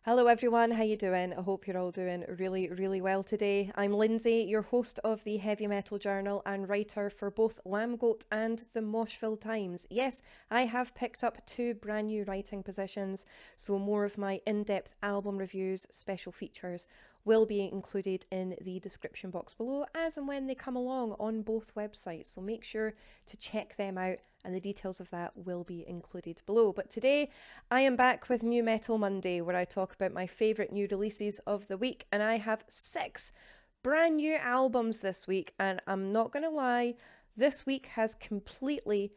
Hello everyone, how you doing? I hope you're all doing really well today. I'm Lindsay, your host of the Heavy Metal Journal and writer for both Lambgoat and the Moshville Times. Yes, I have picked up two brand new writing positions, so more of my in-depth album reviews, special features will be included in the description box below as and when they come along on both websites, so make sure to check them out and the details of that will be included below. But today I am back with New Metal Monday, where I talk about my favourite new releases of the week, and I have 6 brand new albums this week, and I'm not going to lie, this week has completely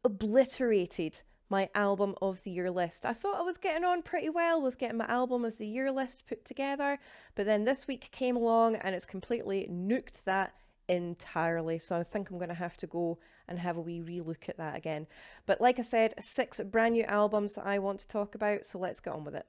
obliterated my album of the year list. I thought I was getting on pretty well with getting my album of the year list put together, but then this week came along and it's completely nuked that entirely. So I think I'm going to have to go and have a wee relook at that again. But like I said, 6 brand new albums that I want to talk about, so let's get on with it.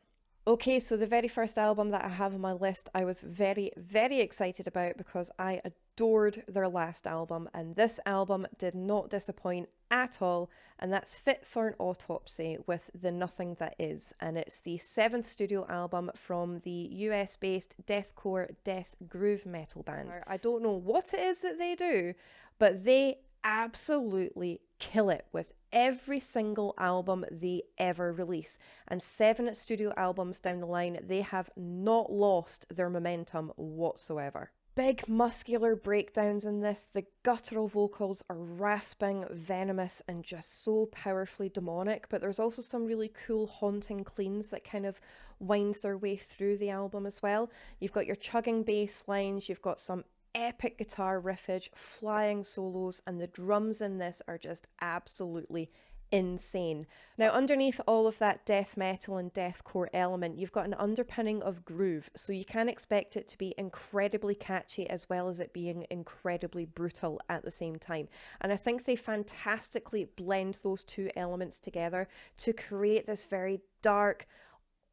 Okay, so the very first album that I have on my list, I was very excited about because I adored their last album, and this album did not disappoint at all, and that's Fit for an Autopsy with The Nothing That Is, and it's the 7th studio album from the US-based deathcore death groove metal band. I don't know what it is that they do, but they absolutely kill it with every single album they ever release, and 7 studio albums down the line, they have not lost their momentum whatsoever. Big muscular breakdowns in this, the guttural vocals are rasping, venomous, and just so powerfully demonic, but there's also some really cool haunting cleans that kind of wind their way through the album as well. You've got your chugging bass lines, you've got some epic guitar riffage, flying solos, and the drums in this are just absolutely insane. Now, underneath all of that death metal and deathcore element, you've got an underpinning of groove, so you can expect it to be incredibly catchy as well as it being incredibly brutal at the same time. And I think they fantastically blend those two elements together to create this very dark,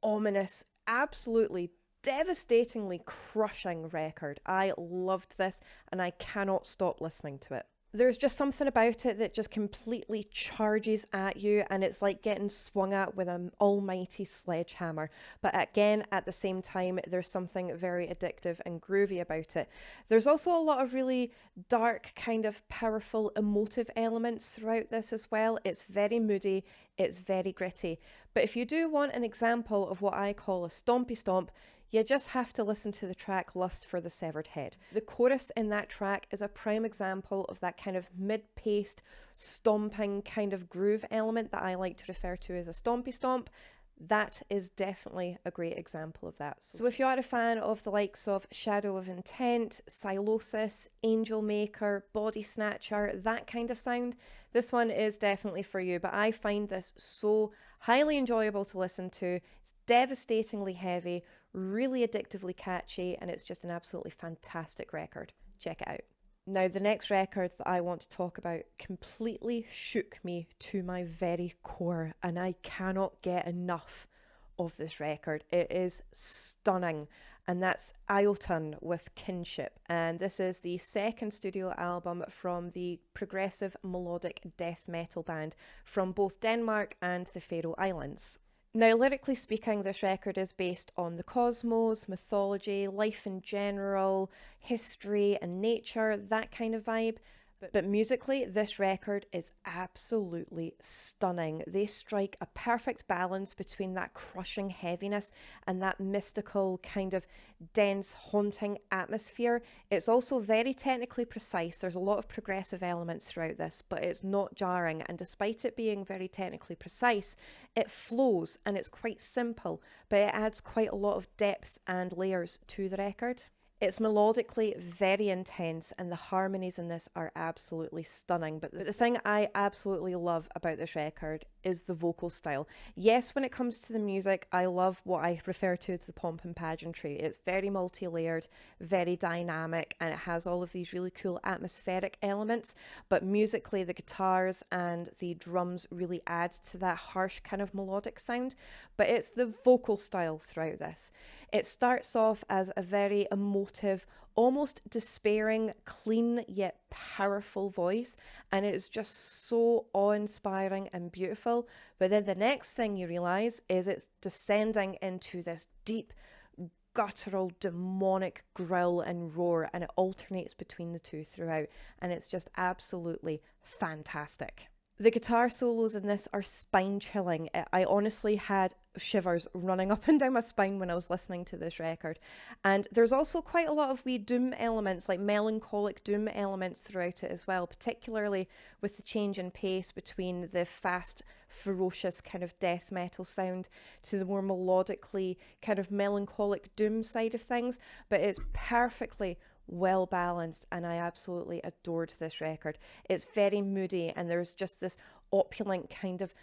ominous, absolutely devastatingly crushing record. I loved this and I cannot stop listening to it. There's just something about it that just completely charges at you, and it's like getting swung at with an almighty sledgehammer. But again, at the same time, there's something very addictive and groovy about it. There's also a lot of really dark, kind of powerful, emotive elements throughout this as well. It's very moody, it's very gritty. But if you do want an example of what I call a stompy stomp, you just have to listen to the track Lust for the Severed Head. The chorus in that track is a prime example of that kind of mid-paced, stomping kind of groove element that I like to refer to as a stompy stomp. That is definitely a great example of that. So if you are a fan of the likes of Shadow of Intent, Silosis, Angel Maker, Body Snatcher, that kind of sound, this one is definitely for you. But I find this so highly enjoyable to listen to. It's devastatingly heavy, really addictively catchy, and it's just an absolutely fantastic record. Check it out. Now, the next record that I want to talk about completely shook me to my very core, and I cannot get enough of this record. It is stunning, and that's Iotunn with Kinship, and this is the 2nd studio album from the progressive melodic death metal band from both Denmark and the Faroe Islands. Now, lyrically speaking, this record is based on the cosmos, mythology, life in general, history and nature, that kind of vibe. But musically, this record is absolutely stunning. They strike a perfect balance between that crushing heaviness and that mystical, kind of dense, haunting atmosphere. It's also very technically precise. There's a lot of progressive elements throughout this, but it's not jarring. And despite it being very technically precise, it flows and it's quite simple, but it adds quite a lot of depth and layers to the record. It's melodically very intense and the harmonies in this are absolutely stunning. But the thing I absolutely love about this record is the vocal style. Yes, when it comes to the music, I love what I refer to as the pomp and pageantry. It's very multi-layered, very dynamic, and it has all of these really cool atmospheric elements. But musically, the guitars and the drums really add to that harsh kind of melodic sound. But it's the vocal style throughout this. It starts off as a very emotive emotive, almost despairing, clean yet powerful voice, and it is just so awe-inspiring and beautiful. But then the next thing you realise is it's descending into this deep, guttural, demonic growl and roar, and it alternates between the two throughout, and it's just absolutely fantastic. The guitar solos in this are spine-chilling. I honestly had shivers running up and down my spine when I was listening to this record. And there's also quite a lot of wee doom elements, like melancholic doom elements throughout it as well, particularly with the change in pace between the fast, ferocious kind of death metal sound to the more melodically kind of melancholic doom side of things. But it's perfectly well balanced, and I absolutely adored this record. It's very moody, and there's just this opulent kind of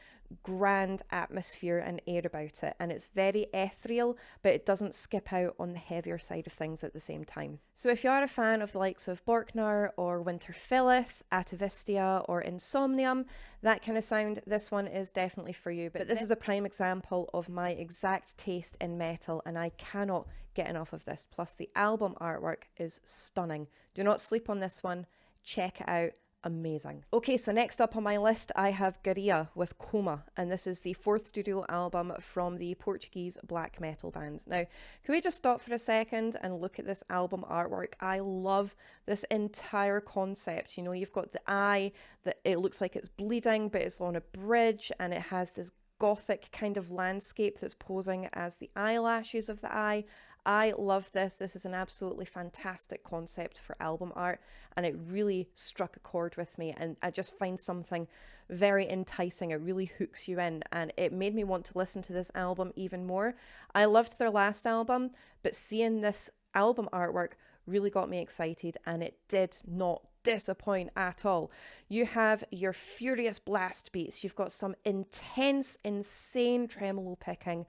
grand atmosphere and air about it, and it's very ethereal, but it doesn't skip out on the heavier side of things at the same time. So if you are a fan of the likes of Borknar or Winterfellith, Atavistia or Insomnium, that kind of sound, this one is definitely for you. But this is a prime example of my exact taste in metal, and I cannot get enough of this. Plus the album artwork is stunning. Do not sleep on this one. Check it out. Amazing. Okay, so next up on my list I have Gaerea with Coma, and this is the 4th studio album from the Portuguese black metal band. Now, can we just stop for a second and look at this album artwork? I love this entire concept. You know, you've got the eye that it looks like it's bleeding, but it's on a bridge, and it has this gothic kind of landscape that's posing as the eyelashes of the eye. I love this. This is an absolutely fantastic concept for album art, and it really struck a chord with me, and I just find something very enticing. It really hooks you in, and it made me want to listen to this album even more. I loved their last album, but seeing this album artwork really got me excited, and it did not disappoint at all. You have your furious blast beats, you've got some intense, insane tremolo picking,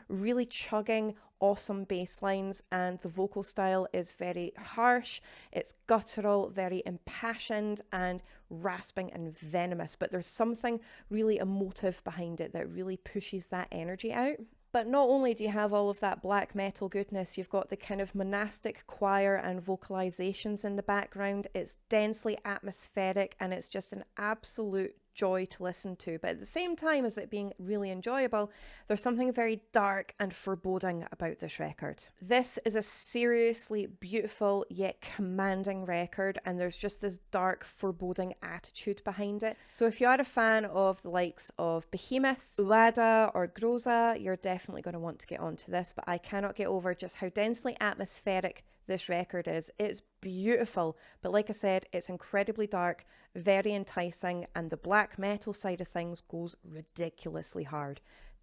really chugging, awesome bass lines, and the vocal style is very harsh, it's guttural, very impassioned and rasping and venomous, but there's something really emotive behind it that really pushes that energy out. But not only do you have all of that black metal goodness, you've got the kind of monastic choir and vocalizations in the background. It's densely atmospheric, and it's just an absolute joy to listen to. But at the same time as it being really enjoyable, there's something very dark and foreboding about this record. This is a seriously beautiful yet commanding record, and there's just this dark, foreboding attitude behind it. So if you are a fan of the likes of Behemoth, Uada or Groza, you're definitely going to want to get onto this. But I cannot get over just how densely atmospheric this record is. It's beautiful, but like I said, it's incredibly dark, very enticing, and the black metal side of things goes ridiculously hard.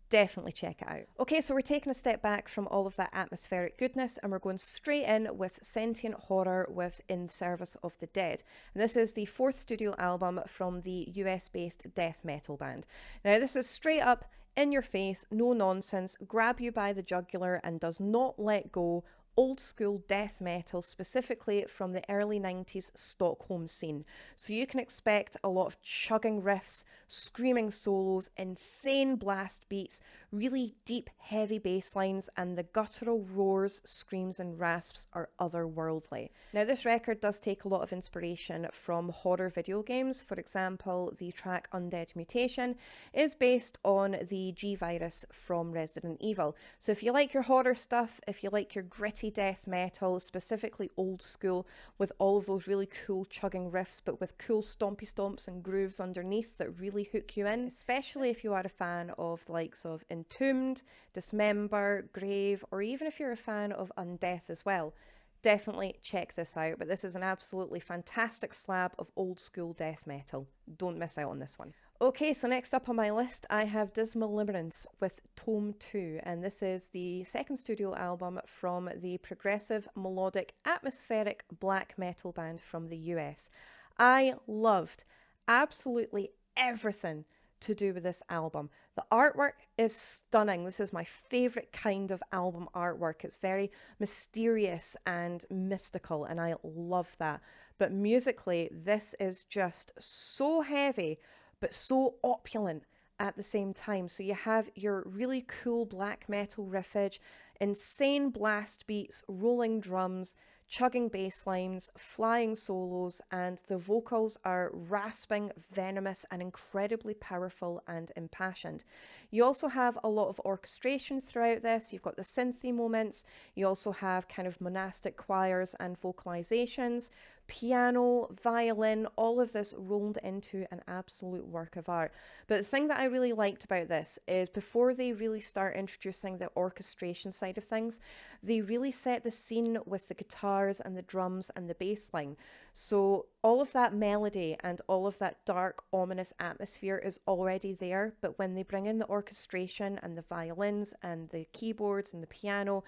Definitely check it out. Okay, so we're taking a step back from all of that atmospheric goodness, and we're going straight in with Sentient horror with In Service of the Dead. And this is the 4th studio album from the US-based death metal band. Now, this is straight up, in your face, no nonsense, grab you by the jugular, and does not let go. Old school death metal, specifically from the early 90s Stockholm scene. So you can expect a lot of chugging riffs, screaming solos, insane blast beats, really deep, heavy bass lines, and the guttural roars, screams, and rasps are otherworldly. Now, this record does take a lot of inspiration from horror video games. For example, the track Undead Mutation is based on the G-Virus from Resident Evil. So if you like your horror stuff, if you like your gritty death metal, specifically old school, with all of those really cool chugging riffs, but with cool stompy stomps and grooves underneath that really hook you in, especially if you are a fan of the likes of Entombed, Dismember, Grave, or even if you're a fan of Undeath as well, definitely check this out. But this is an absolutely fantastic slab of old school death metal. Don't miss out on this one. Okay, so next up on my list, I have Dismalimerence with Tome 2, and this is the 2nd studio album from the progressive, melodic, atmospheric black metal band from the US. I loved absolutely everything to do with this album. The artwork is stunning. This is my favorite kind of album artwork. It's very mysterious and mystical, and I love that. But musically, this is just so heavy, but so opulent at the same time. So you have your really cool black metal riffage, insane blast beats, rolling drums, chugging bass lines, flying solos, and the vocals are rasping, venomous, and incredibly powerful and impassioned. You also have a lot of orchestration throughout this. You've got the synthy moments. You also have kind of monastic choirs and vocalizations, piano, violin, all of this rolled into an absolute work of art. But the thing that I really liked about this is before they really start introducing the orchestration side of things, they really set the scene with the guitars and the drums and the bass line. So all of that melody and all of that dark, ominous atmosphere is already there, but when they bring in the orchestration and the violins and the keyboards and the piano,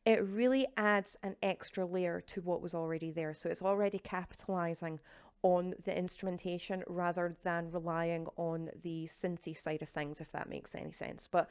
it really adds an extra layer to what was already there. So it's already capitalizing on the instrumentation rather than relying on the synthy side of things, if that makes any sense. But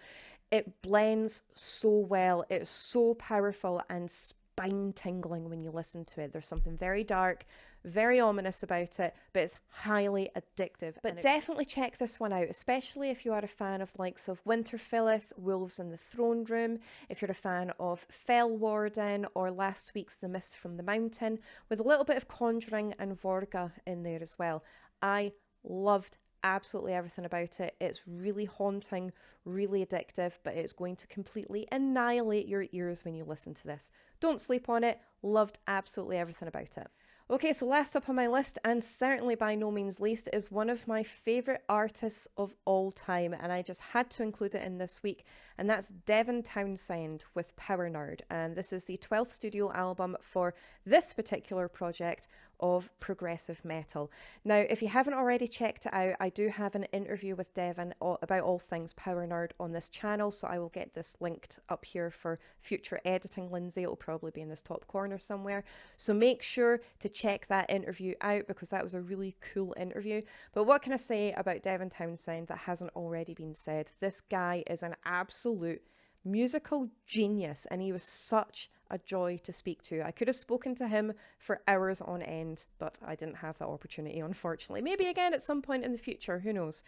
it blends so well. It's so powerful and spine tingling when you listen to it. There's something very dark, very ominous about it, but it's highly addictive. But definitely check this one out, especially if you are a fan of the likes of Winterfilleth, Wolves in the Throne Room, if you're a fan of Fellwarden or last week's The Mist from the Mountain, with a little bit of Conjuring and Vorga in there as well. I loved absolutely everything about it. It's really haunting, really addictive, but it's going to completely annihilate your ears when you listen to this. Don't sleep on it. Loved absolutely everything about it. Okay, so last up on my list, and certainly by no means least, is one of my favourite artists of all time, and I just had to include it in this week, and that's Devin Townsend with Power Nerd, and this is the 12th studio album for this particular project of progressive metal. Now, if you haven't already checked it out, I do have an interview with Devin about all things Power Nerd on this channel, so I will get this linked up here for future editing, Lindsay. It'll probably be in this top corner somewhere, so make sure to check that interview out because that was a really cool interview. But what can I say about Devin Townsend that hasn't already been said? This guy is an absolute musical genius, and he was such a joy to speak to. I could have spoken to him for hours on end, but I didn't have that opportunity, unfortunately. Maybe again at some point in the future, who knows?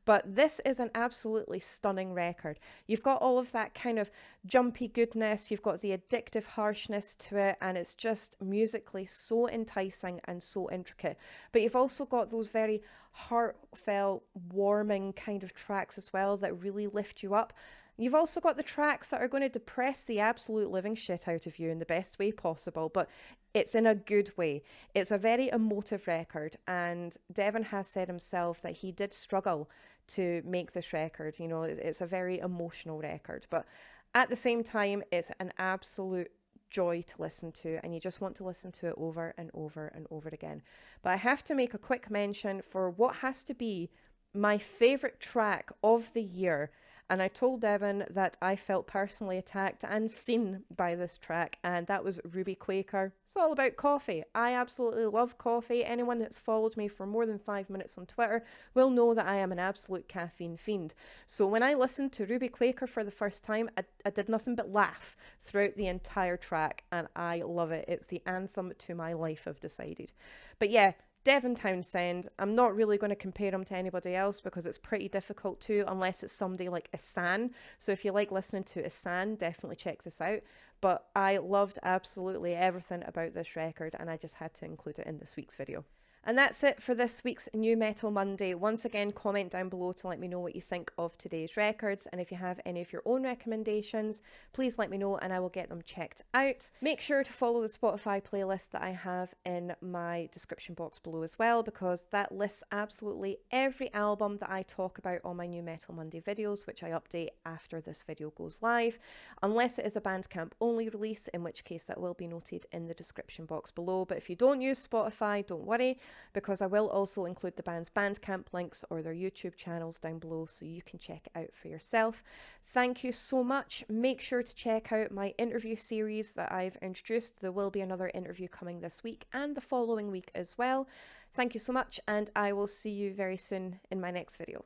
But this is an absolutely stunning record. You've got all of that kind of jumpy goodness, you've got the addictive harshness to it, and it's just musically so enticing and so intricate. But you've also got those very heartfelt, warming kind of tracks as well that really lift you up. You've also got the tracks that are going to depress the absolute living shit out of you in the best way possible, but it's in a good way. It's a very emotive record, and Devin has said himself that he did struggle to make this record. You know, it's a very emotional record, but at the same time, it's an absolute joy to listen to, and you just want to listen to it over and over and over again. But I have to make a quick mention for what has to be my favourite track of the year. And I told Devin that I felt personally attacked and seen by this track, and that was Ruby Quaker. It's all about coffee. I absolutely love coffee. Anyone that's followed me for more than 5 minutes on Twitter will know that I am an absolute caffeine fiend. So when I listened to Ruby Quaker for the first time, I did nothing but laugh throughout the entire track, and I love it. It's the anthem to my life, I've decided. But yeah, Devin Townsend, I'm not really going to compare him to anybody else because it's pretty difficult to, unless it's somebody like Isan. So if you like listening to Isan, definitely check this out. But I loved absolutely everything about this record, and I just had to include it in this week's video. And that's it for this week's New Metal Monday. Once again, comment down below to let me know what you think of today's records. And if you have any of your own recommendations, please let me know and I will get them checked out. Make sure to follow the Spotify playlist that I have in my description box below as well, because that lists absolutely every album that I talk about on my New Metal Monday videos, which I update after this video goes live, unless it is a Bandcamp only release, in which case that will be noted in the description box below. But if you don't use Spotify, don't worry, because I will also include the band's Bandcamp links or their YouTube channels down below so you can check it out for yourself. Thank you so much. Make sure to check out my interview series that I've introduced. There will be another interview coming this week and the following week as well. Thank you so much, and I will see you very soon in my next video.